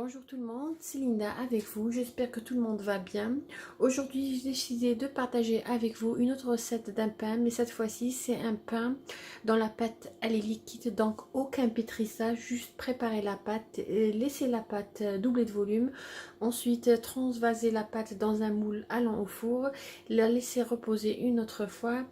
Bonjour tout le monde, c'est Linda avec vous, j'espère que tout le monde va bien. Aujourd'hui j'ai décidé de partager avec vous une autre recette d'un pain, mais cette fois-ci c'est un pain dont la pâte elle est liquide, donc aucun pétrissage, juste préparer la pâte, laisser la pâte doubler de volume, ensuite transvaser la pâte dans un moule allant au four, la laisser reposer une autre fois.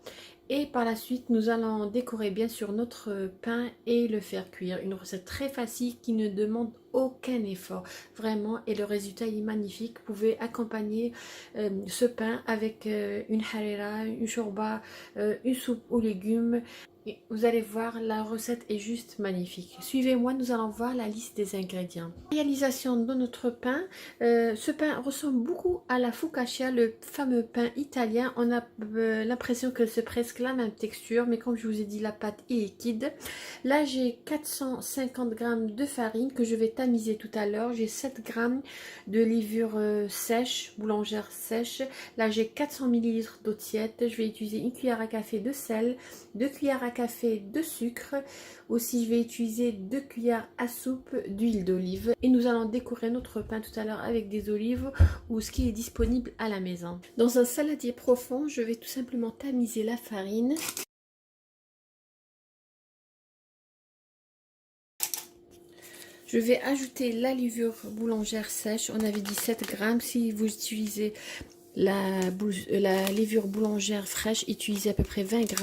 Et par la suite, nous allons décorer bien sûr notre pain et le faire cuire. Une recette très facile qui ne demande aucun effort. Vraiment, et le résultat est magnifique. Vous pouvez accompagner ce pain avec une harira, une shorba, une soupe aux légumes. Et vous allez voir, la recette est juste magnifique. Suivez-moi, nous allons voir la liste des ingrédients. Réalisation de notre pain. Ce pain ressemble beaucoup à la focaccia, le fameux pain italien. On a l'impression que c'est presque la même texture, mais comme je vous ai dit, la pâte est liquide. Là, j'ai 450 g de farine que je vais tamiser tout à l'heure. J'ai 7 g de levure sèche, boulangère sèche. Là, j'ai 400 ml d'eau tiède. Je vais utiliser une cuillère à café de sel, 2 cuillères à café de sucre. Aussi, je vais utiliser 2 cuillères à soupe d'huile d'olive. Et nous allons décorer notre pain tout à l'heure avec des olives ou ce qui est disponible à la maison. Dans un saladier profond, je vais tout simplement tamiser la farine. Je vais ajouter la levure boulangère sèche. On avait dit 7 g. Si vous utilisez la levure boulangère fraîche, utilisez à peu près 20 g.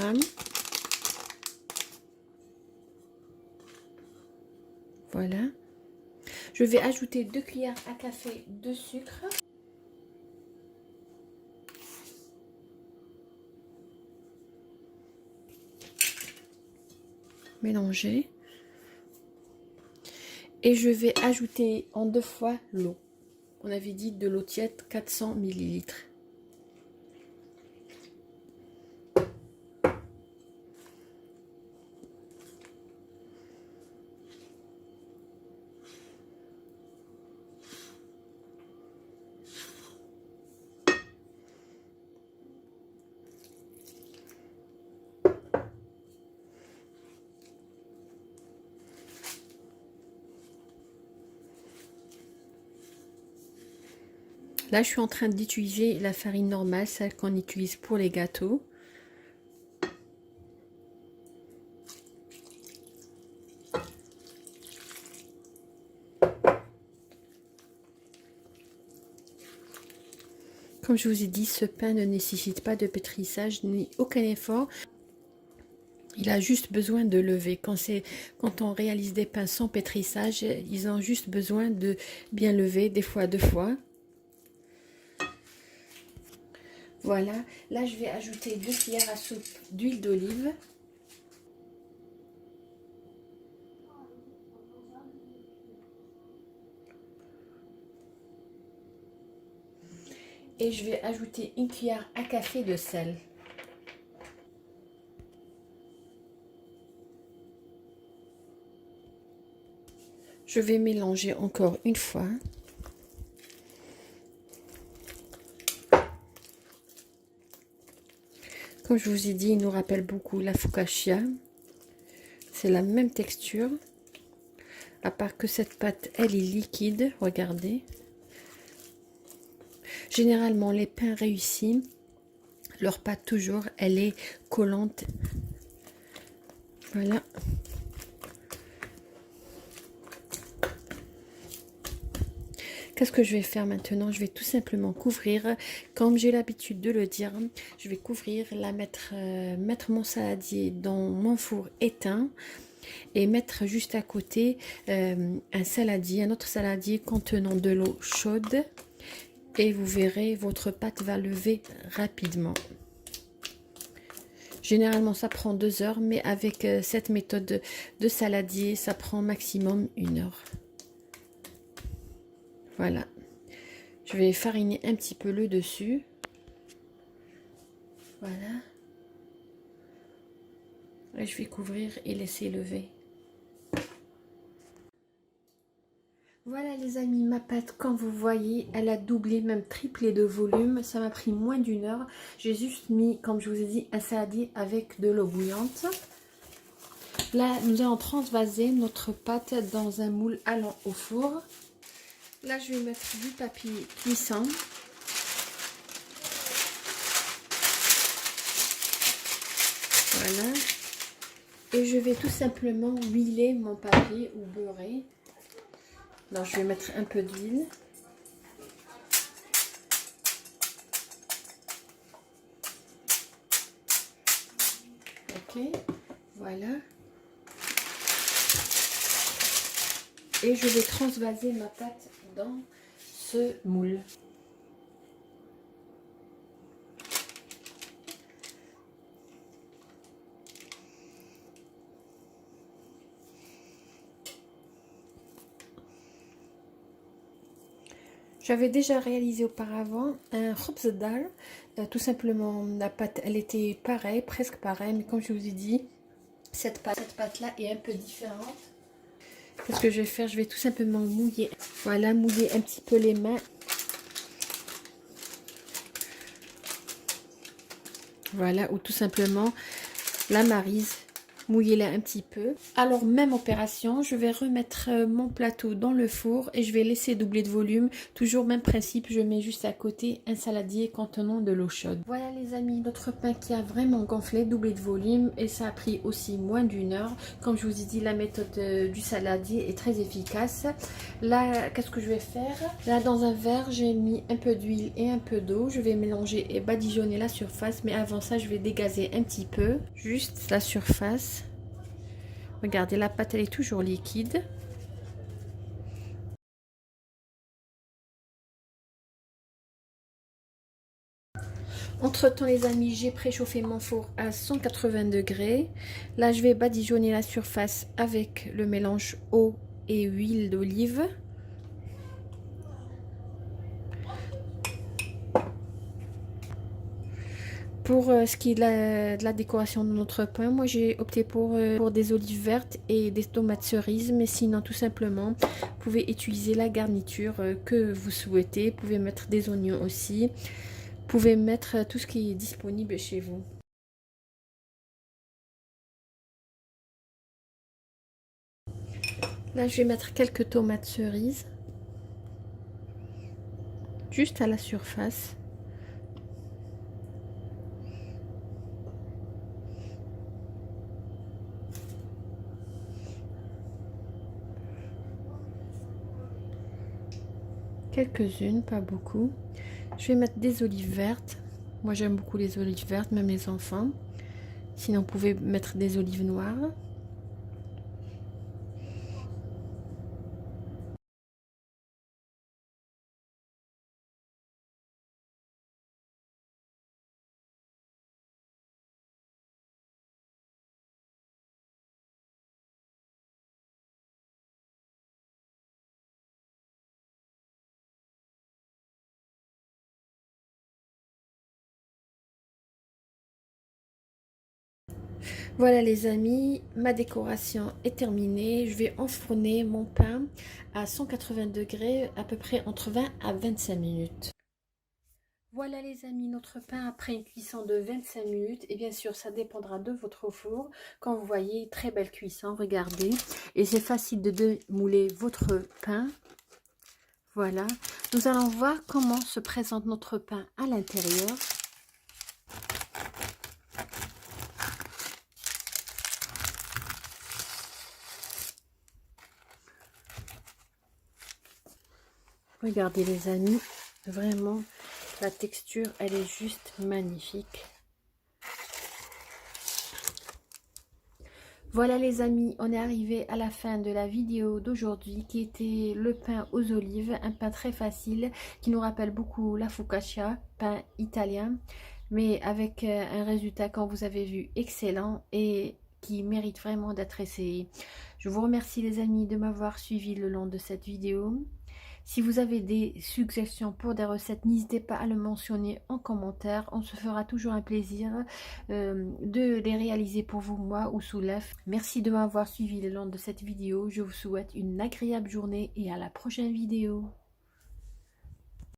Voilà. Je vais ajouter 2 cuillères à café de sucre. Mélanger. Et je vais ajouter en 2 fois l'eau. On avait dit de l'eau tiède, 400 ml. Là, je suis en train d'utiliser la farine normale, celle qu'on utilise pour les gâteaux. Comme je vous ai dit, ce pain ne nécessite pas de pétrissage ni aucun effort. Il a juste besoin de lever. Quand on réalise des pains sans pétrissage, ils ont juste besoin de bien lever, des fois 2 fois. Voilà, là je vais ajouter 2 cuillères à soupe d'huile d'olive. Et je vais ajouter une cuillère à café de sel. Je vais mélanger encore une fois. Comme je vous ai dit, il nous rappelle beaucoup la focaccia. C'est la même texture. À part que cette pâte, elle est liquide. Regardez. Généralement, les pains réussis, leur pâte toujours, elle est collante. Voilà. Qu'est-ce que je vais faire maintenant? Je vais tout simplement couvrir, comme j'ai l'habitude de le dire, je vais couvrir, mettre mon saladier dans mon four éteint et mettre juste à côté un autre saladier contenant de l'eau chaude et vous verrez, votre pâte va lever rapidement. Généralement, ça prend 2 heures, mais avec cette méthode de saladier, ça prend maximum 1 heure. Voilà, je vais fariner un petit peu le dessus. Voilà. Et je vais couvrir et laisser lever. Voilà les amis, ma pâte, comme vous voyez, elle a doublé, même triplé de volume. Ça m'a pris moins d'1 heure. J'ai juste mis, comme je vous ai dit, un saladier avec de l'eau bouillante. Là, nous allons transvaser notre pâte dans un moule allant au four. Là, je vais mettre du papier cuisson. Voilà. Et je vais tout simplement huiler mon papier ou beurrer. Alors, je vais mettre un peu d'huile. Ok, voilà. Et je vais transvaser ma pâte dans ce moule. J'avais déjà réalisé auparavant un khubz-dal. Tout simplement, la pâte, elle était pareille, presque pareille, mais comme je vous ai dit, cette pâte-là est un peu différente. Ce que je vais faire, je vais tout simplement mouiller. Voilà, mouiller un petit peu les mains. Voilà, ou tout simplement la maryse. Mouiller-la un petit peu. Alors, même opération, je vais remettre mon plateau dans le four et je vais laisser doubler de volume. Toujours même principe, je mets juste à côté un saladier contenant de l'eau chaude. Voilà les amis, notre pain qui a vraiment gonflé, doublé de volume et ça a pris aussi moins d'1 heure. Comme je vous ai dit, la méthode du saladier est très efficace. Là, qu'est-ce que je vais faire? Là, dans un verre, j'ai mis un peu d'huile et un peu d'eau. Je vais mélanger et badigeonner la surface, mais avant ça, je vais dégazer un petit peu, juste la surface. Regardez, la pâte, elle est toujours liquide. Entre-temps, les amis, j'ai préchauffé mon four à 180 degrés. Là, je vais badigeonner la surface avec le mélange eau et huile d'olive. Pour ce qui est de la décoration de notre pain, moi j'ai opté pour des olives vertes et des tomates cerises, mais sinon tout simplement, vous pouvez utiliser la garniture que vous souhaitez. Vous pouvez mettre des oignons aussi. Vous pouvez mettre tout ce qui est disponible chez vous. Là, je vais mettre quelques tomates cerises, juste à la surface. Quelques-unes, pas beaucoup. Je vais mettre des olives vertes. Moi, j'aime beaucoup les olives vertes, même les enfants. Sinon, vous pouvez mettre des olives noires. Voilà les amis, ma décoration est terminée. Je vais enfourner mon pain à 180 degrés, à peu près entre 20 à 25 minutes. Voilà les amis, notre pain après une cuisson de 25 minutes. Et bien sûr, ça dépendra de votre four. Quand vous voyez, très belle cuisson, regardez. Et c'est facile de démouler votre pain. Voilà. Nous allons voir comment se présente notre pain à l'intérieur. Regardez les amis, vraiment, la texture, elle est juste magnifique. Voilà les amis, on est arrivé à la fin de la vidéo d'aujourd'hui qui était le pain aux olives, un pain très facile qui nous rappelle beaucoup la focaccia, pain italien, mais avec un résultat, comme vous avez vu, excellent et qui mérite vraiment d'être essayé. Je vous remercie les amis de m'avoir suivi le long de cette vidéo. Si vous avez des suggestions pour des recettes, n'hésitez pas à le mentionner en commentaire. On se fera toujours un plaisir de les réaliser pour vous, moi ou Soulef. Merci de m'avoir suivi le long de cette vidéo. Je vous souhaite une agréable journée et à la prochaine vidéo.